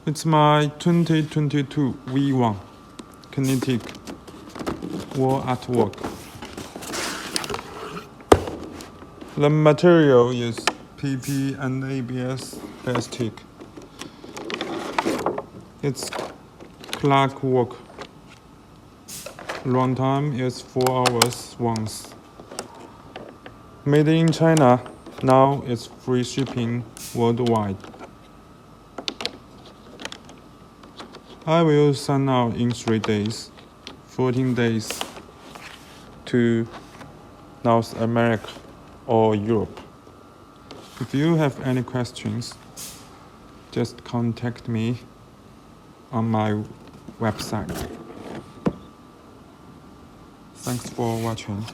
It's my 2022-V01 Kinetic wall artwork. The material is PP and ABS plastic. It's clockwork. Runtime is 4 hours once. Made in China, now it's free shipping worldwide. I will send out in 3 days, 14 days to North America or Europe. If you have any questions, just contact me on my website. Thanks for watching.